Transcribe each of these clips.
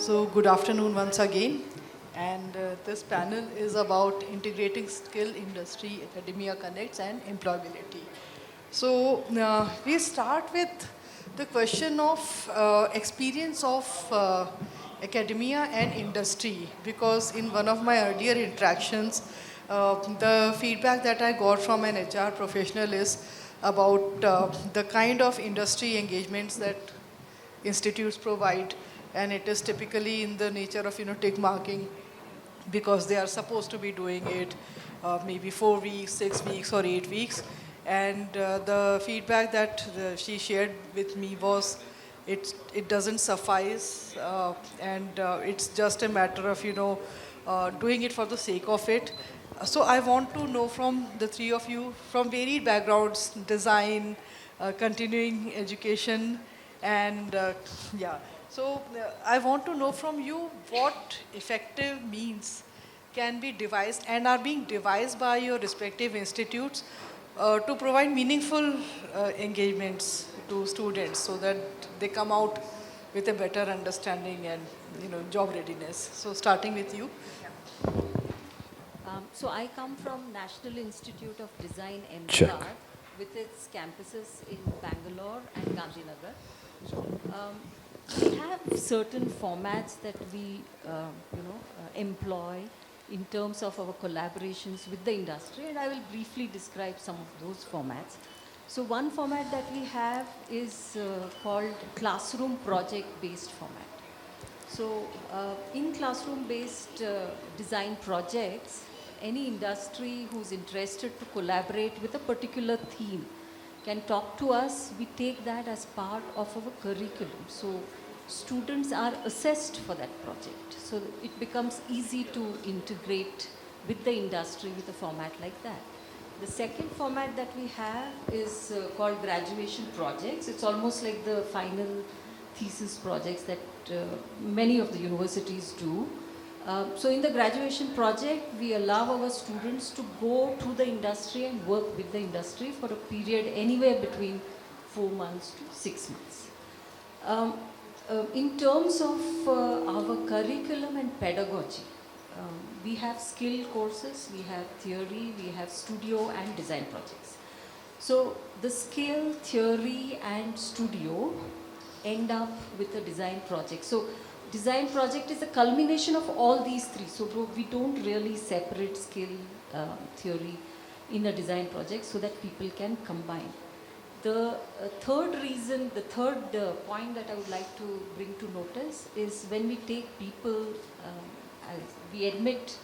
So good afternoon once again. And this panel is about integrating skill industry, academia connects and employability. So we start with the question of experience of academia and industry, because in one of my earlier interactions, the feedback that I got from an HR professional is about the kind of industry engagements that institutes provide, and it is typically in the nature of tick marking, because they are supposed to be doing it maybe 4 weeks, 6 weeks or 8 weeks. And the feedback that she shared with me was it doesn't suffice, and it's just a matter of doing it for the sake of it. So I want to know from the three of you, from varied backgrounds, design, continuing education, and yeah. So I want to know from you what effective means can be devised and are being devised by your respective institutes to provide meaningful engagements to students, so that they come out with a better understanding and job readiness. So starting with you. So I come from National Institute of Design, Check. MBR, with its campuses in Bangalore and Gandhinagar. We have certain formats that we, employ in terms of our collaborations with the industry, and I will briefly describe some of those formats. So one format that we have is called classroom project-based format. So in classroom-based design projects, any industry who's interested to collaborate with a particular theme can talk to us. We take that as part of our curriculum. So students are assessed for that project. So it becomes easy to integrate with the industry with a format like that. The second format that we have is called graduation projects. It's almost like the final thesis projects that many of the universities do. So in the graduation project, we allow our students to go to the industry and work with the industry for a period anywhere between 4 months to 6 months. In terms of our curriculum and pedagogy, we have skill courses, we have theory, we have studio and design projects. So the skill, theory and studio end up with a design project. So design project is a culmination of all these three. So we don't really separate skill, theory in a design project so that people can combine. The third point that I would like to bring to notice is when we take people, as we admit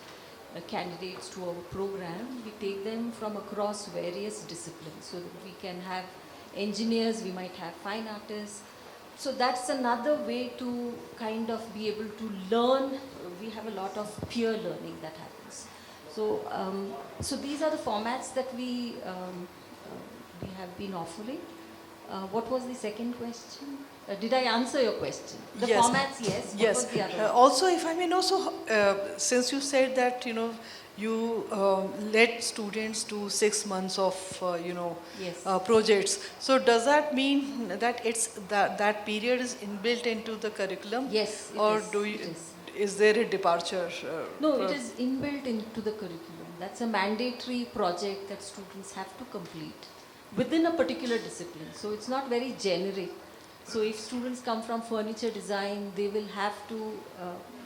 candidates to our program, we take them from across various disciplines. So that we can have engineers, we might have fine artists. So that's another way to kind of be able to learn. We have a lot of peer learning that happens. So, so these are the formats that we have been offering. What was the second question? Did I answer your question? The Yes. Formats, yes. What Yes. was the other one? Also, if I may know, so since you said that you led students to 6 months of Yes. projects, so does that mean that that period is inbuilt into the curriculum? Yes, it or is, do you, it is. is there a departure? No, it is inbuilt into the curriculum. That's a mandatory project that students have to complete within a particular discipline. So it's not very generic. So if students come from furniture design, they will have to,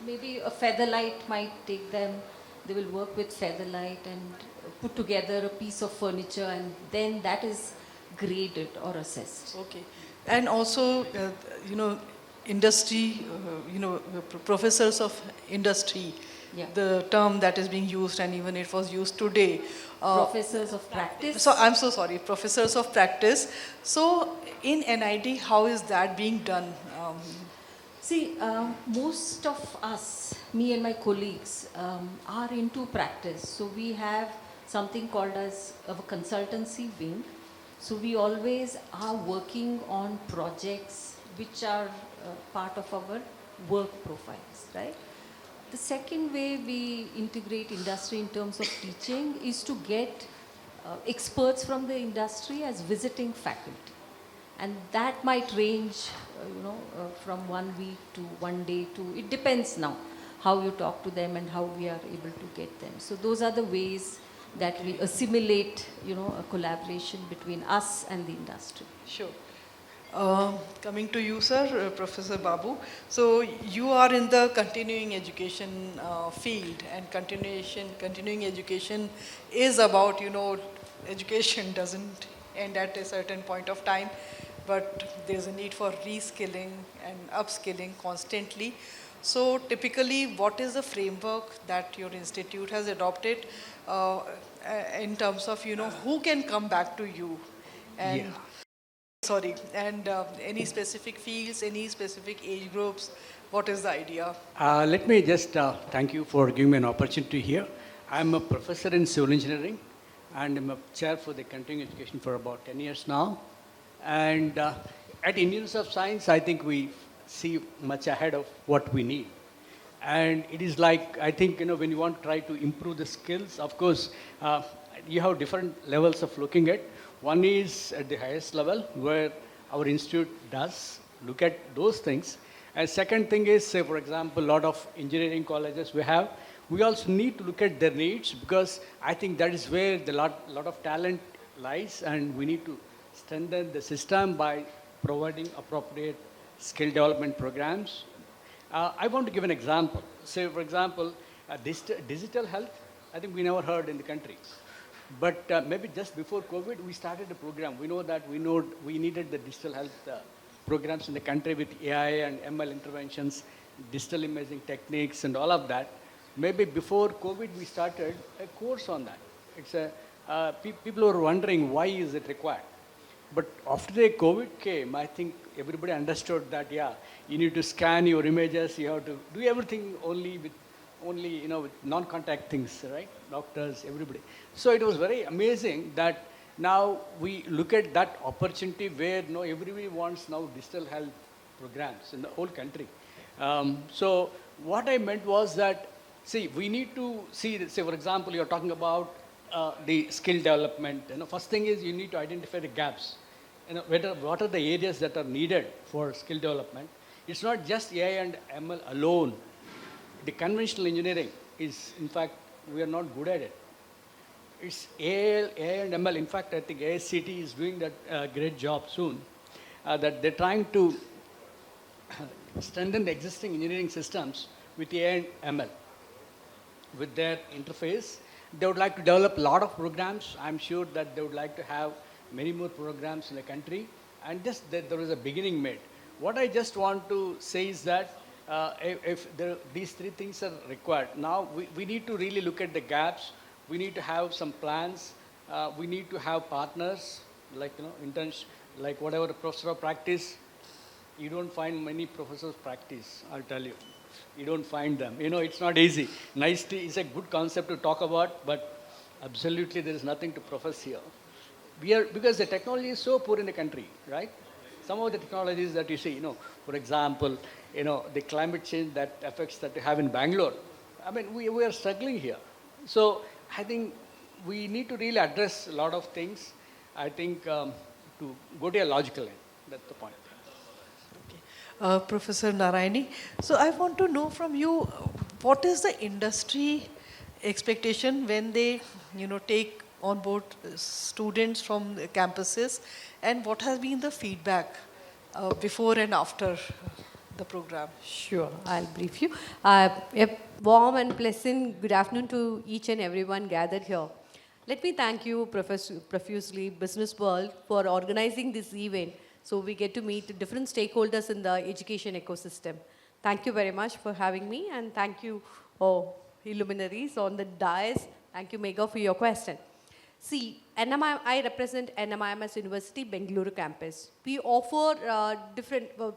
maybe a featherlight might take them. They will work with featherlight and put together a piece of furniture, and then that is graded or assessed. Okay. And also, industry, professors of industry, Yeah. the term that is being used, and even it was used today. Professors of practice. So I'm so sorry, professors of practice. So in NID, how is that being done? See, most of us, me and my colleagues, are into practice. So we have something called as a consultancy wing. So we always are working on projects which are part of our work profiles, right? The second way we integrate industry in terms of teaching is to get experts from the industry as visiting faculty. And that might range, from 1 week to 1 day to, it depends now how you talk to them and how we are able to get them. So those are the ways that we assimilate, a collaboration between us and the industry. Sure. Coming to you, sir, Professor Babu. So you are in the continuing education field, and continuing education is about, education doesn't end at a certain point of time, but there's a need for reskilling and upskilling constantly. So typically, what is the framework that your institute has adopted in terms of, who can come back to you? And Yeah. sorry, and any specific fields, any specific age groups, what is the idea? Let me just thank you for giving me an opportunity here. I'm a professor in civil engineering and I'm a chair for the continuing education for about 10 years now. And at Indian Institute of Science, I think we see much ahead of what we need. And it is like, I think, when you want to try to improve the skills, of course, you have different levels of looking at. One is at the highest level, where our institute does look at those things. And second thing is, say, for example, a lot of engineering colleges we have, we also need to look at their needs, because I think that is where the lot of talent lies, and we need to strengthen the system by providing appropriate skill development programs. I want to give an example. Say, for example, digital health, I think we never heard in the country. But maybe just before COVID, we started a program. We know that we needed the digital health programs in the country with AI and ML interventions, digital imaging techniques, and all of that. Maybe before COVID, we started a course on that. It's people were wondering why is it required. But after the COVID came, I think everybody understood that, yeah, you need to scan your images, you have to do everything only with non-contact things, right? Doctors, everybody. So it was very amazing that now we look at that opportunity where everybody wants now digital health programs in the whole country. So what I meant was that, see, we need to see, say, for example, you're talking about the skill development. First thing is you need to identify the gaps. What are the areas that are needed for skill development? It's not just AI and ML alone. The conventional engineering is, in fact, we are not good at it. It's AI and ML. In fact, I think ASCT is doing that great job soon. That they're trying to strengthen the existing engineering systems with AI and ML. With their interface, they would like to develop a lot of programs. I'm sure that they would like to have many more programs in the country. And just that there is a beginning made. What I just want to say is that if these three things are required, now we need to really look at the gaps. We need to have some plans. We need to have partners, like, interns, like whatever professor of practice. You don't find many professors practice, I'll tell you. You don't find them. It's not easy. Nice is a good concept to talk about, but absolutely there is nothing to profess here. Because the technology is so poor in the country, right? Some of the technologies that you see, for example, the climate change that affects that we have in Bangalore. I mean, we are struggling here. So I think we need to really address a lot of things, I think, to go to a logical end. That's the point. Professor Narayani, so I want to know from you, what is the industry expectation when they, take on board students from the campuses, and what has been the feedback before and after the program? Sure, I'll brief you. A warm and pleasant good afternoon to each and everyone gathered here. Let me thank you profusely, Business World, for organizing this event so we get to meet different stakeholders in the education ecosystem. Thank you very much for having me, and thank you, illuminaries on the dais. Thank you, Meha, for your question. See, I represent NMIMS University, Bengaluru campus. We offer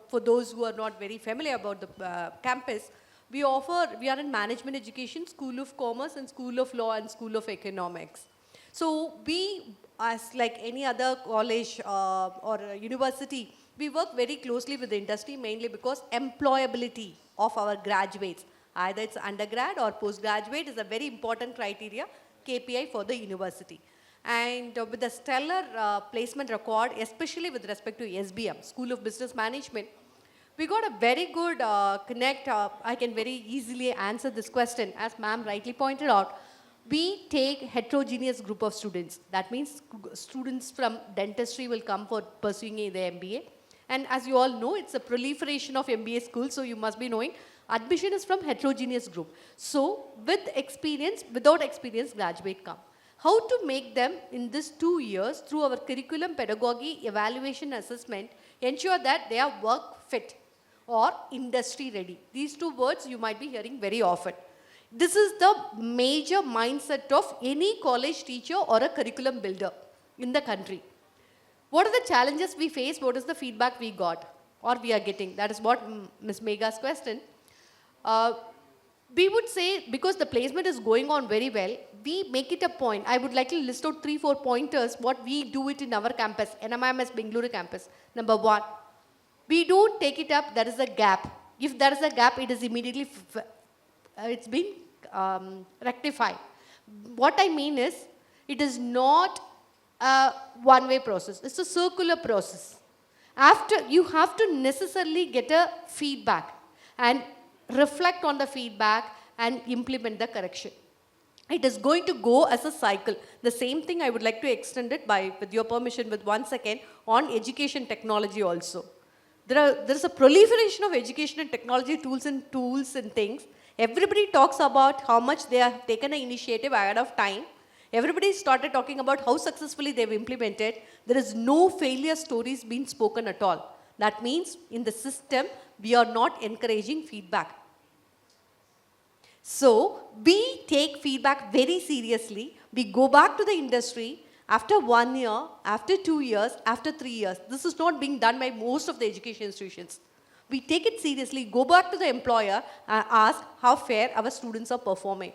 for those who are not very familiar about the campus, we are in management education, School of Commerce, and School of Law, and School of Economics. So we, as like any other college or university, we work very closely with the industry, mainly because employability of our graduates, either it's undergrad or postgraduate, is a very important criteria, KPI for the university. And with the stellar placement record, especially with respect to SBM, School of Business Management, we got a very good connect. I can very easily answer this question. As ma'am rightly pointed out, we take heterogeneous group of students. That means students from dentistry will come for pursuing the MBA. And as you all know, it's a proliferation of MBA schools, so you must be knowing admission is from heterogeneous group. So with experience, without experience, graduate come. How to make them in this 2 years through our curriculum, pedagogy, evaluation, assessment, ensure that they are work fit or industry ready. These two words you might be hearing very often. This is the major mindset of any college teacher or a curriculum builder in the country. What are the challenges we face? What is the feedback we got or we are getting? That is what Ms. Megha's question. We would say, because the placement is going on very well, we make it a point. I would like to list out 3-4 pointers what we do it in our campus, NMIMS Bengaluru campus. Number 1, we don't take it up, there is a gap. If there is a gap, it is immediately, it's been rectified. What I mean is, it is not a one-way process. It's a circular process. After, you have to necessarily get a feedback and reflect on the feedback and implement the correction. It is going to go as a cycle. The same thing I would like to extend it by, with your permission, with 1 second, on education technology also. There is a proliferation of education and technology tools and things. Everybody talks about how much they have taken an initiative ahead of time. Everybody started talking about how successfully they've implemented. There is no failure stories being spoken at all. That means in the system, we are not encouraging feedback. So we take feedback very seriously. We go back to the industry after 1 year, after 2 years, after 3 years. This is not being done by most of the education institutions. We take it seriously, go back to the employer and ask how fair our students are performing.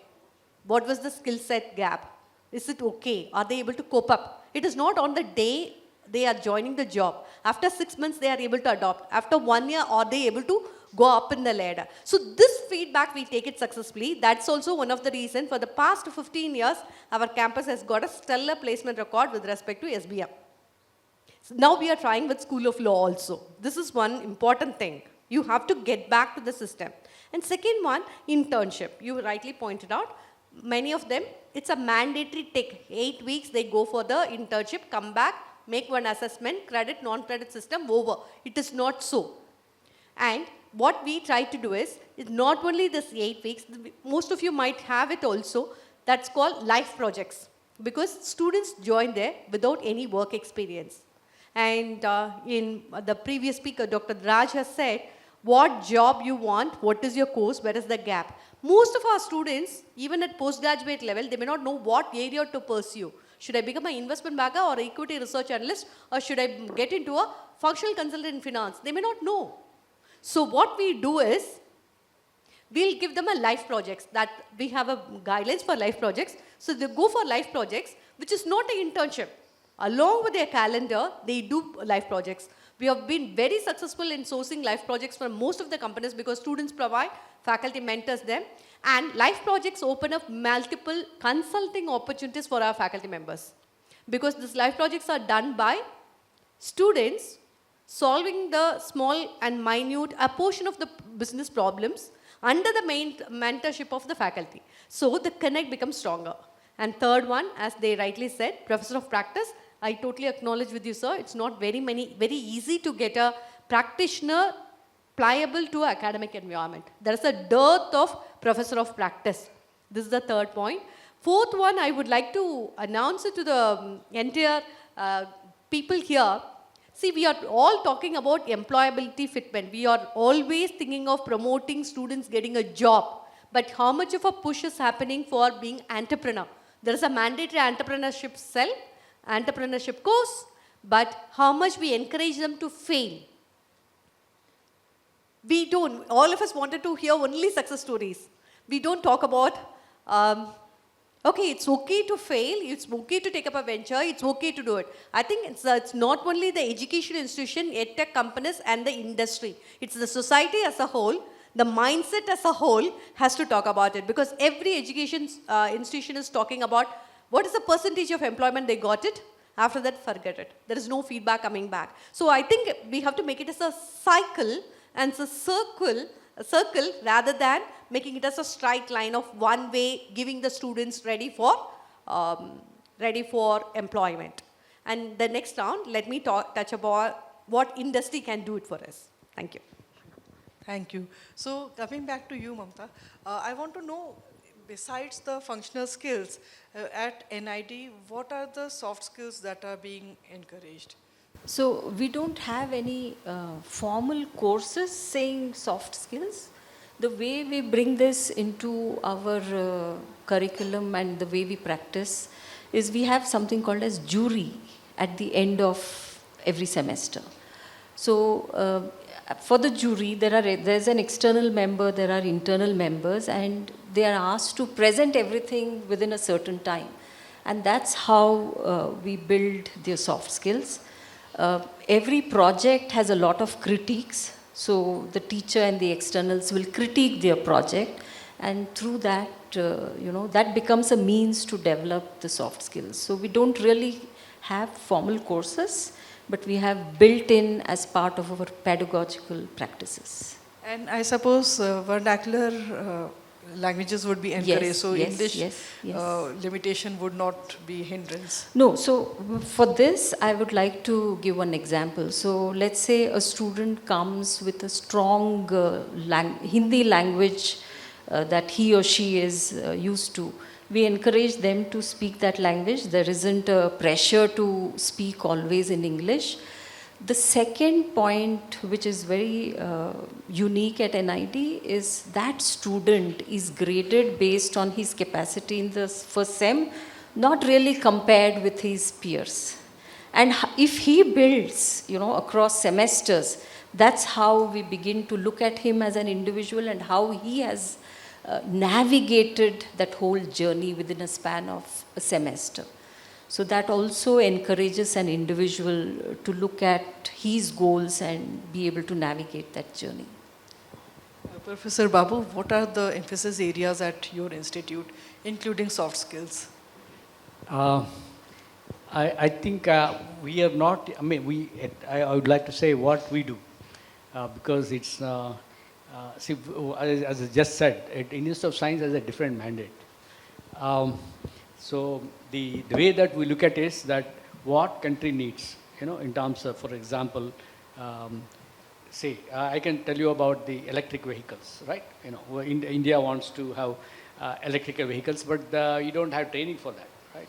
What was the skill set gap? Is it okay? Are they able to cope up? It is not on the day they are joining the job. After 6 months, they are able to adopt. After 1 year, are they able to go up in the ladder? So this feedback, we take it successfully. That's also one of the reasons for the past 15 years, our campus has got a stellar placement record with respect to SBM. So now we are trying with School of Law also. This is one important thing. You have to get back to the system. And second one, internship. You rightly pointed out, many of them, it's a mandatory take. 8 weeks, they go for the internship, come back, make one assessment, credit, non-credit system, over. It is not so. And what we try to do is not only this 8 weeks, most of you might have it also, that's called life projects. Because students join there without any work experience. And in the previous speaker, Dr. Raj has said, what job you want, what is your course, where is the gap. Most of our students, even at postgraduate level, they may not know what area to pursue. Should I become an investment banker or equity research analyst, or should I get into a functional consultant in finance? They may not know. So what we do is, we'll give them a life projects, that we have a guidelines for life projects. So they go for life projects, which is not an internship. Along with their calendar, they do life projects. We have been very successful in sourcing life projects from most of the companies because students provide, faculty mentors them, and life projects open up multiple consulting opportunities for our faculty members. Because these life projects are done by students solving the small and minute, a portion of the business problems under the main mentorship of the faculty. So the connect becomes stronger. And third one, as they rightly said, professor of practice, I totally acknowledge with you, sir. It's not very easy to get a practitioner pliable to academic environment. There is a dearth of professor of practice. This is the third point. Fourth one, I would like to announce it to the entire people here. See, we are all talking about employability fitment. We are always thinking of promoting students getting a job. But how much of a push is happening for being entrepreneur? There is a mandatory entrepreneurship cell, entrepreneurship course, but how much we encourage them to fail. We don't. All of us wanted to hear only success stories. We don't talk about, okay, it's okay to fail, it's okay to take up a venture, it's okay to do it. I think it's not only the education institution, edtech companies and the industry. It's the society as a whole. The mindset as a whole has to talk about it because every education institution is talking about What is the percentage of employment they got it? After that, forget it. There is no feedback coming back. So I think we have to make it as a cycle and it's a circle rather than making it as a straight line of one way, giving the students ready for employment. And the next round, let me touch about what industry can do it for us. Thank you. Thank you. So coming back to you, Mamata, I want to know, besides the functional skills at NIT, what are the soft skills that are being encouraged? So we don't have any formal courses saying soft skills. The way we bring this into our curriculum and the way we practice is we have something called as jury at the end of every semester. So for the jury, there's an external member, there are internal members, and they are asked to present everything within a certain time. And that's how we build their soft skills. Every project has a lot of critiques. So the teacher and the externals will critique their project, and through that, that becomes a means to develop the soft skills. So we don't really have formal courses, but we have built in as part of our pedagogical practices. And I suppose vernacular languages would be encouraged, Yes, so yes, English yes. limitation would not be hindrance. No, so for this, I would like to give one example. So let's say a student comes with a strong Hindi language that he or she is used to. We encourage them to speak that language. There isn't a pressure to speak always in English. The second point, which is very unique at NIT, is that student is graded based on his capacity in the first sem, not really compared with his peers. And if he builds, across semesters, that's how we begin to look at him as an individual and how he has navigated that whole journey within a span of a semester. So that also encourages an individual to look at his goals and be able to navigate that journey. Professor Babu, what are the emphasis areas at your institute, including soft skills? I think we are not, I would like to say what we do, because it's, see, as I just said, Institute of Science has a different mandate. So the way that we look at is that what country needs, in terms of, for example, say, I can tell you about the electric vehicles, right? India wants to have electrical vehicles, but you don't have training for that, right?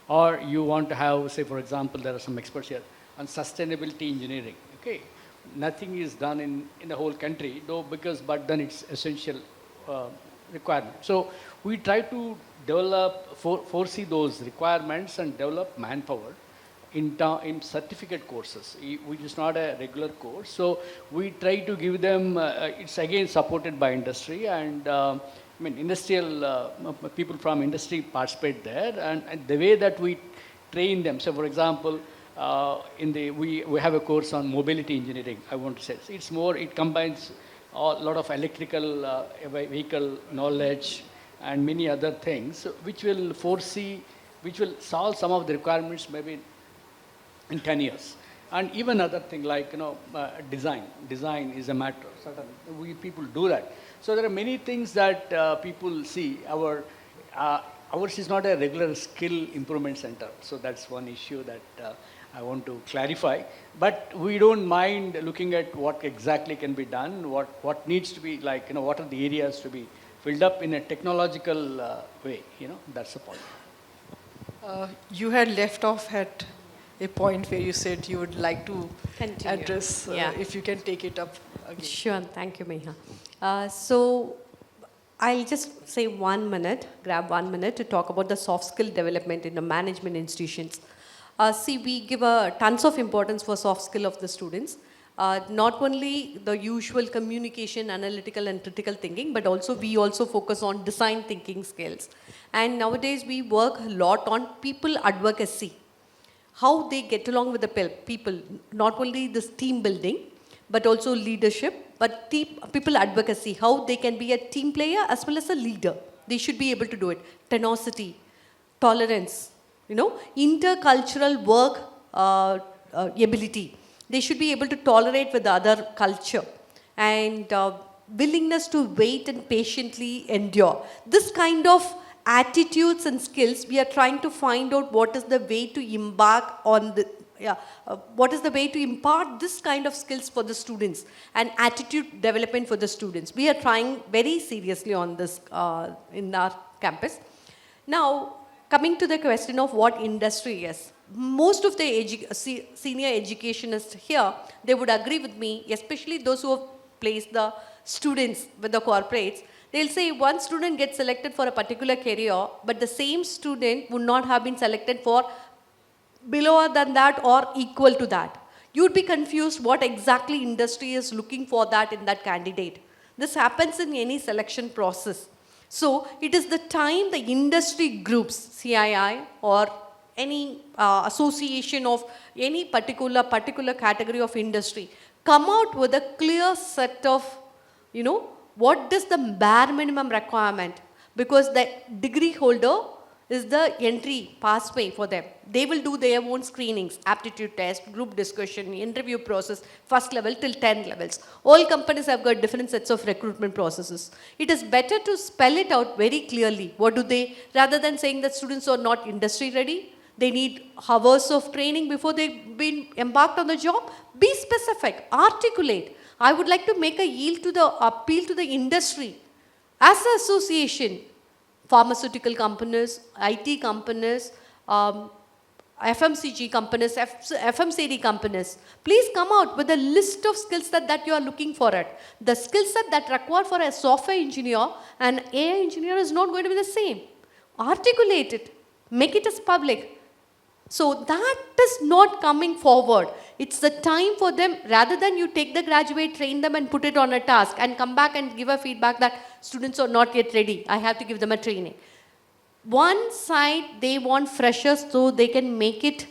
Or you want to have, say, for example, there are some experts here on sustainability engineering, okay? Nothing is done in the whole country, though, but then it's essential requirement. So we try to develop, foresee those requirements and develop manpower in certificate courses, which is not a regular course. So we try to give them, it's again supported by industry, and industrial people from industry participate there, and the way that we train them. So for example, we have a course on mobility engineering, I want to say. It's more, it combines a lot of electrical vehicle knowledge and many other things, which will solve some of the requirements maybe in 10 years. And even other thing like, design. Design is a matter. Certainly, people do that. So there are many things that people see. Ours is not a regular skill improvement center. So that's one issue that I want to clarify. But we don't mind looking at what exactly can be done, what needs to be, what are the areas to be filled up in a technological way. That's the point. You had left off at a point where you said you would like to Continue. address, if you can take it up again. Sure, thank you, Meha. So I'll just say 1 minute, grab 1 minute to talk about the soft skill development in the management institutions. See, we give tons of importance for soft skill of the students. Not only the usual communication, analytical and critical thinking, but also we also focus on design thinking skills. And nowadays we work a lot on people advocacy. How they get along with the people, not only this team building, but also leadership, but people advocacy, how they can be a team player as well as a leader. They should be able to do it. Tenacity, tolerance, intercultural work ability. They should be able to tolerate with the other culture and willingness to wait and patiently endure. This kind of attitudes and skills, we are trying to find out what is the way to embark on the, what is the way to impart this kind of skills for the students and attitude development for the students. We are trying very seriously on this in our campus. Now, coming to the question of what industry is. Most of the senior educationists here, they would agree with me, especially those who have placed the students with the corporates. They'll say one student gets selected for a particular career, but the same student would not have been selected for below than that or equal to that. You'd be confused what exactly industry is looking for that in that candidate. This happens in any selection process. So it is the time the industry groups, CII or any association of any particular category of industry, come out with a clear set of, what is the bare minimum requirement? Because the degree holder is the entry pathway for them. They will do their own screenings, aptitude test, group discussion, interview process, first level till 10 levels. All companies have got different sets of recruitment processes. It is better to spell it out very clearly. What do they, rather than saying that students are not industry ready, they need hours of training before they've been embarked on the job. Be specific, articulate. I would like to make a appeal to the industry. As an association, pharmaceutical companies, IT companies, FMCG companies, FMCD companies, please come out with a list of skill set that you are looking for it. The skill set that required for a software engineer and AI engineer is not going to be the same. Articulate it, make it as public. So that is not coming forward. It's the time for them, rather than you take the graduate, train them and put it on a task and come back and give a feedback that students are not yet ready. I have to give them a training. One side, they want freshers so they can make it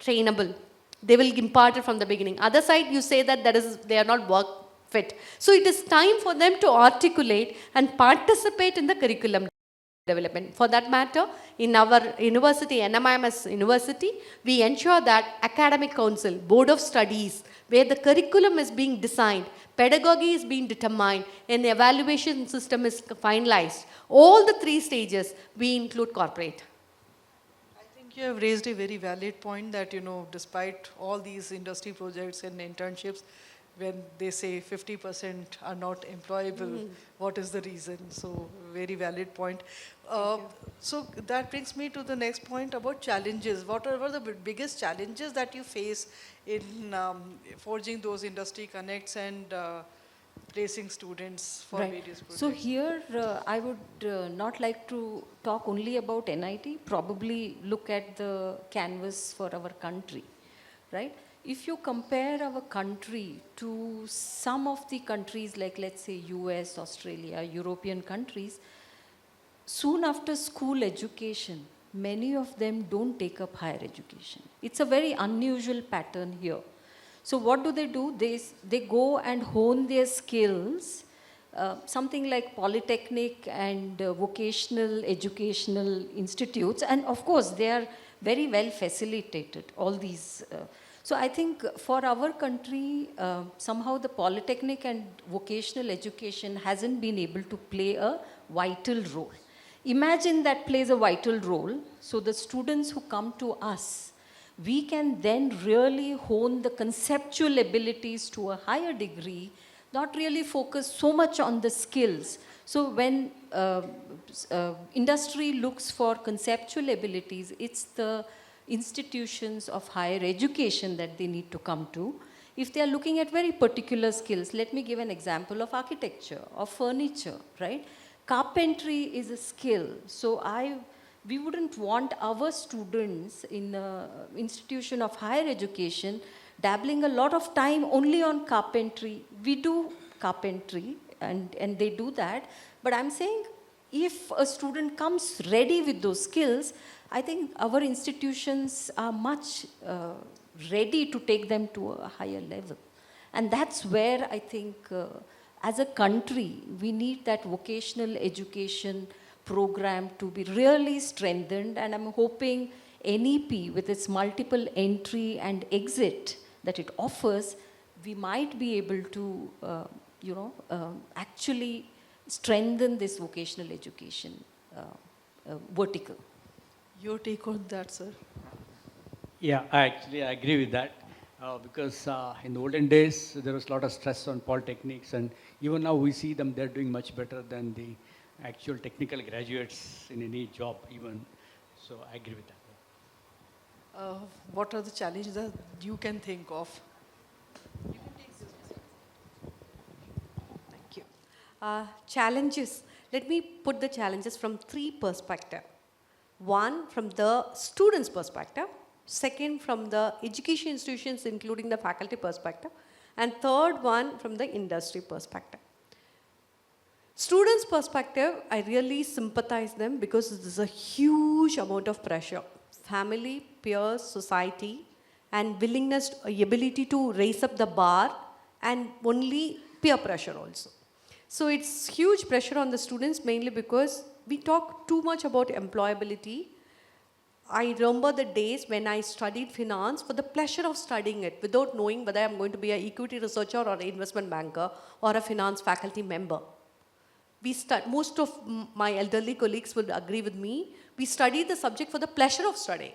trainable. They will impart it from the beginning. Other side, you say that they are not work fit. So it is time for them to articulate and participate in the curriculum development. For that matter, in our university, NMIMS University, we ensure that academic council, board of studies, where the curriculum is being designed, pedagogy is being determined, and the evaluation system is finalized. All the three stages, we include corporate. I think you have raised a very valid point that, despite all these industry projects and internships, when they say 50% are not employable, what is the reason? So, very valid point. So, that brings me to the next point about challenges. What are the biggest challenges that you face in forging those industry connects and placing students for various projects? So here, I would not like to talk only about NIT, probably look at the canvas for our country, right? If you compare our country to some of the countries like, let's say, US, Australia, European countries, soon after school education, many of them don't take up higher education. It's a very unusual pattern here. So what do? They go and hone their skills, something like polytechnic and vocational educational institutes. And of course, they are very well facilitated, all these. So I think for our country, somehow the polytechnic and vocational education hasn't been able to play a vital role. Imagine that plays a vital role. So the students who come to us, we can then really hone the conceptual abilities to a higher degree, not really focus so much on the skills. So when industry looks for conceptual abilities, it's the institutions of higher education that they need to come to. If they are looking at very particular skills, let me give an example of architecture or furniture, right? Carpentry is a skill. So we wouldn't want our students in an institution of higher education dabbling a lot of time only on carpentry. We do carpentry and they do that. But I'm saying if a student comes ready with those skills, I think our institutions are much ready to take them to a higher level. And that's where I think as a country, we need that vocational education program to be really strengthened, and I'm hoping NEP with its multiple entry and exit that it offers, we might be able to, actually strengthen this vocational education vertical. Your take on that, sir? Yeah, I agree with that. Because in the olden days, there was a lot of stress on polytechnics, and even now we see them, they're doing much better than the actual technical graduates in any job even. So I agree with that. What are the challenges that you can think of? Thank you. Challenges. Let me put the challenges from three perspectives. One, from the student's perspective. Second, from the education institutions, including the faculty perspective. And third one, from the industry perspective. Students' perspective, I really sympathize them because there's a huge amount of pressure. Family, peers, society, and willingness, ability to raise up the bar, and only peer pressure also. So it's huge pressure on the students, mainly because we talk too much about employability. I remember the days when I studied finance for the pleasure of studying it without knowing whether I'm going to be an equity researcher or an investment banker or a finance faculty member. Most of my elderly colleagues will agree with me. We study the subject for the pleasure of studying.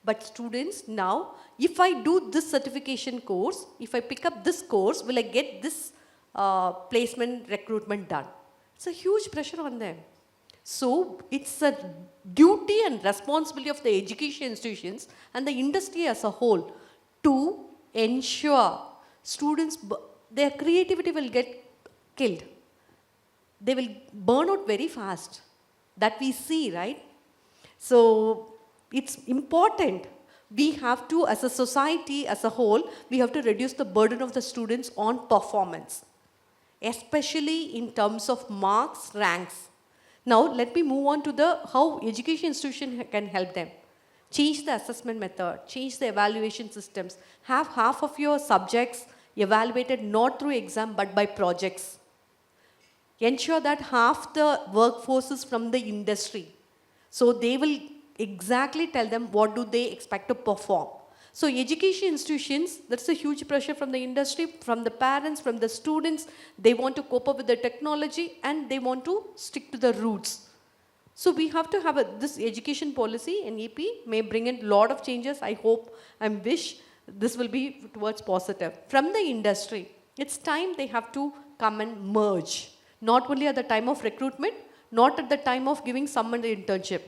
But students now, if I do this certification course, if I pick up this course, will I get this placement recruitment done? It's a huge pressure on them. So it's a duty and responsibility of the education institutions and the industry as a whole to ensure students, their creativity will get killed. They will burn out very fast. That we see, right? So it's important. We have to, as a society, as a whole, we have to reduce the burden of the students on performance, especially in terms of marks, ranks. Now, let me move on to how education institution can help them. Change the assessment method, change the evaluation systems, have half of your subjects evaluated not through exam but by projects. Ensure that half the workforce is from the industry. So they will exactly tell them what do they expect to perform. So education institutions, that's a huge pressure from the industry, from the parents, from the students. They want to cope up with the technology and they want to stick to the roots. So we have to have this education policy, NEP may bring in a lot of changes. I hope and wish this will be towards positive. From the industry, it's time they have to come and merge. Not only at the time of recruitment, not at the time of giving someone the internship.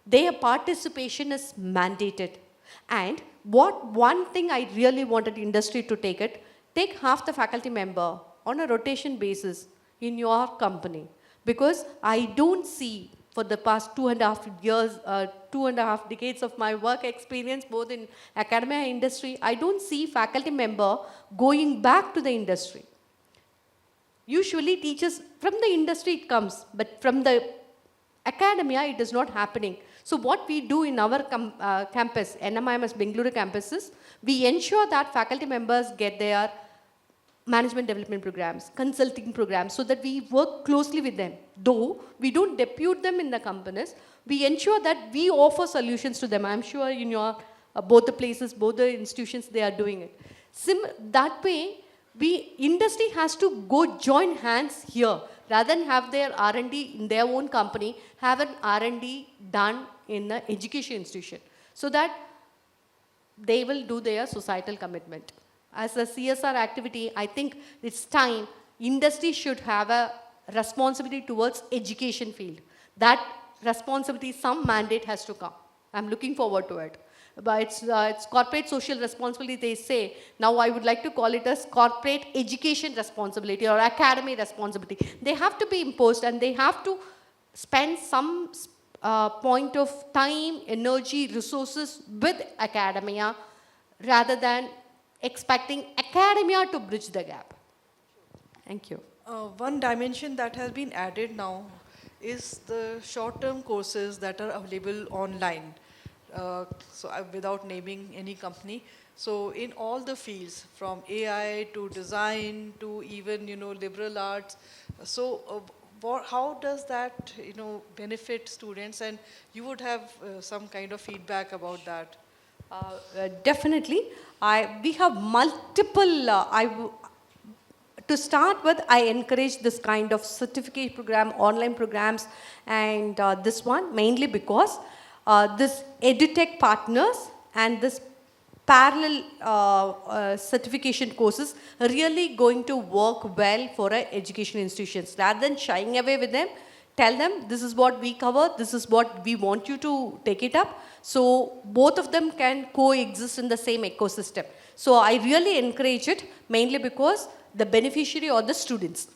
Their participation is mandated. And one thing I really wanted industry to take half the faculty member on a rotation basis in your company. Because I don't see for the past 2.5 years, 2.5 decades of my work experience, both in academia and industry, I don't see faculty member going back to the industry. Usually teachers, from the industry it comes, but from the academia it is not happening. So what we do in our campus, NMIMS Bengaluru campuses, we ensure that faculty members get their management development programs, consulting programs, so that we work closely with them. Though we don't depute them in the companies, we ensure that we offer solutions to them. I'm sure in your both the places, both the institutions, they are doing it. That way, industry has to go join hands here rather than have their R&D in their own company, have an R&D done in the education institution so that they will do their societal commitment. As a CSR activity, I think it's time industry should have a responsibility towards education field. That responsibility, some mandate has to come. I'm looking forward to it. But it's corporate social responsibility, they say. Now I would like to call it as corporate education responsibility or academy responsibility. They have to be imposed and they have to spend some point of time, energy, resources with academia rather than expecting academia to bridge the gap. Thank you. One dimension that has been added now is the short-term courses that are available online. Without naming any company. So in all the fields, from AI to design to even, liberal arts. So how does that, benefit students? And you would have some kind of feedback about that. Definitely. We have multiple, to start with, I encourage this kind of certificate program, online programs, and this one mainly because this edutech partners and this parallel certification courses are really going to work well for our education institutions. Rather than shying away with them, tell them this is what we cover, this is what we want you to take it up. So both of them can coexist in the same ecosystem. So I really encourage it mainly because the beneficiary or the students,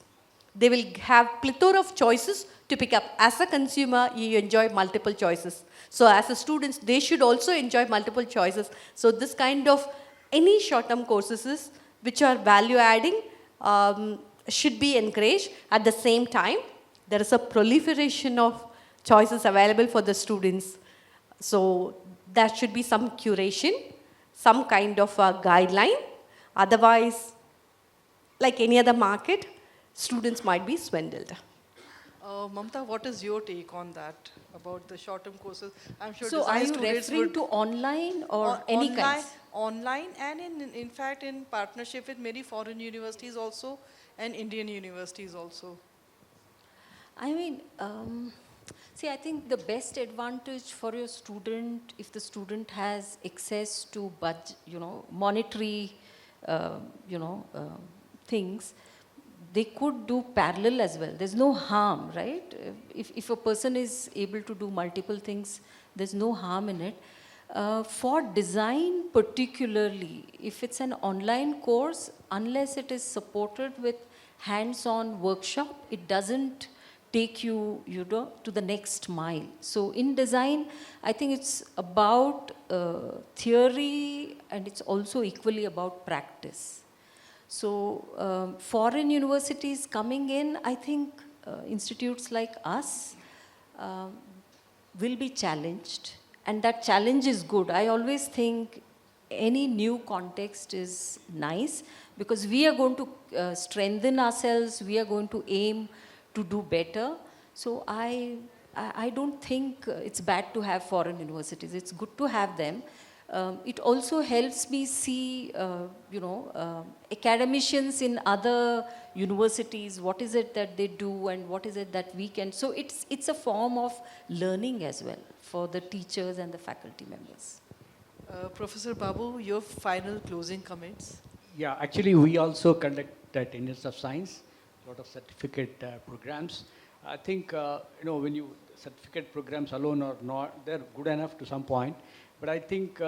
they will have plethora of choices to pick up. As a consumer, you enjoy multiple choices. So as a students, they should also enjoy multiple choices. So this kind of any short-term courses which are value adding should be encouraged. At the same time, there is a proliferation of choices available for the students. So there should be some curation, some kind of a guideline. Otherwise, like any other market, students might be swindled. Mamata, what is your take on that, about the short-term courses? I'm sure So are design you students referring would to online or any online, kinds? online, and in fact in partnership with many foreign universities also and Indian universities also. I mean, see, I think the best advantage for your student, if the student has access to monetary, things, they could do parallel as well. There's no harm, right? If a person is able to do multiple things, there's no harm in it. For design particularly, if it's an online course, unless it is supported with hands-on workshop, it doesn't take you, to the next mile. So in design, I think it's about theory, and it's also equally about practice. So foreign universities coming in, I think institutes like us will be challenged, and that challenge is good. I always think any new context is nice because we are going to strengthen ourselves, we are going to aim to do better. So I don't think it's bad to have foreign universities. It's good to have them. It also helps me see, academicians in other universities, what is it that they do and what is it that we can. So it's a form of learning as well for the teachers and the faculty members. Professor Babu, your final closing comments. Yeah, actually, we also conduct at Institute of Science a lot of certificate programs. I think, when you certificate programs alone are not, they're good enough to some point. But I think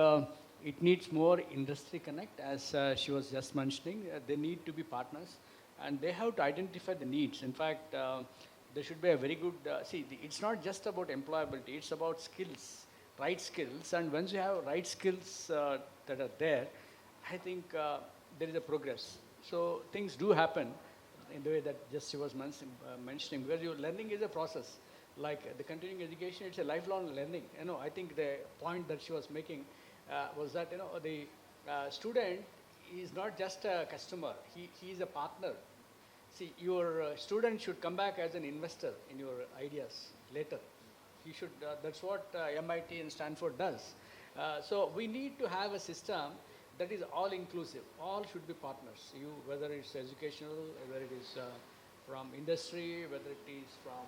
it needs more industry connect, as she was just mentioning. They need to be partners, and they have to identify the needs. In fact, there should be a very good, it's not just about employability, it's about skills, right skills. And once you have right skills that are there, I think there is a progress. So things do happen in the way that just she was mentioning, because your learning is a process. Like the continuing education, it's a lifelong learning. I think the point that she was making was that, the student is not just a customer, he is a partner. See, your student should come back as an investor in your ideas later. He should, that's what MIT and Stanford does. So we need to have a system that is all inclusive. All should be partners. Whether it's educational, whether it is from industry, whether it is from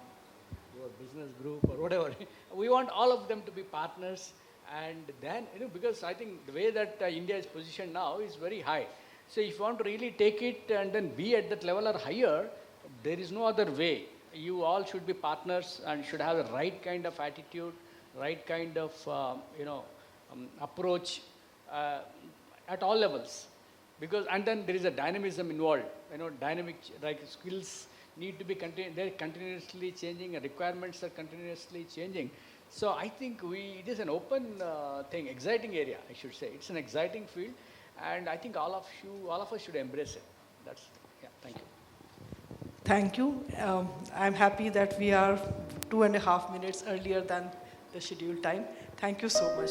your business group or whatever. We want all of them to be partners, and then, because I think the way that India is positioned now is very high. So if you want to really take it and then be at that level or higher, there is no other way. You all should be partners and should have the right kind of attitude, right kind of, approach at all levels. And then there is a dynamism involved, dynamic, like skills need to be they're continuously changing, and requirements are continuously changing. So I think it is an open thing, exciting area, I should say. It's an exciting field, and I think all of us should embrace it. Thank you. Thank you. I'm happy that we are 2.5 minutes earlier than the scheduled time. Thank you so much.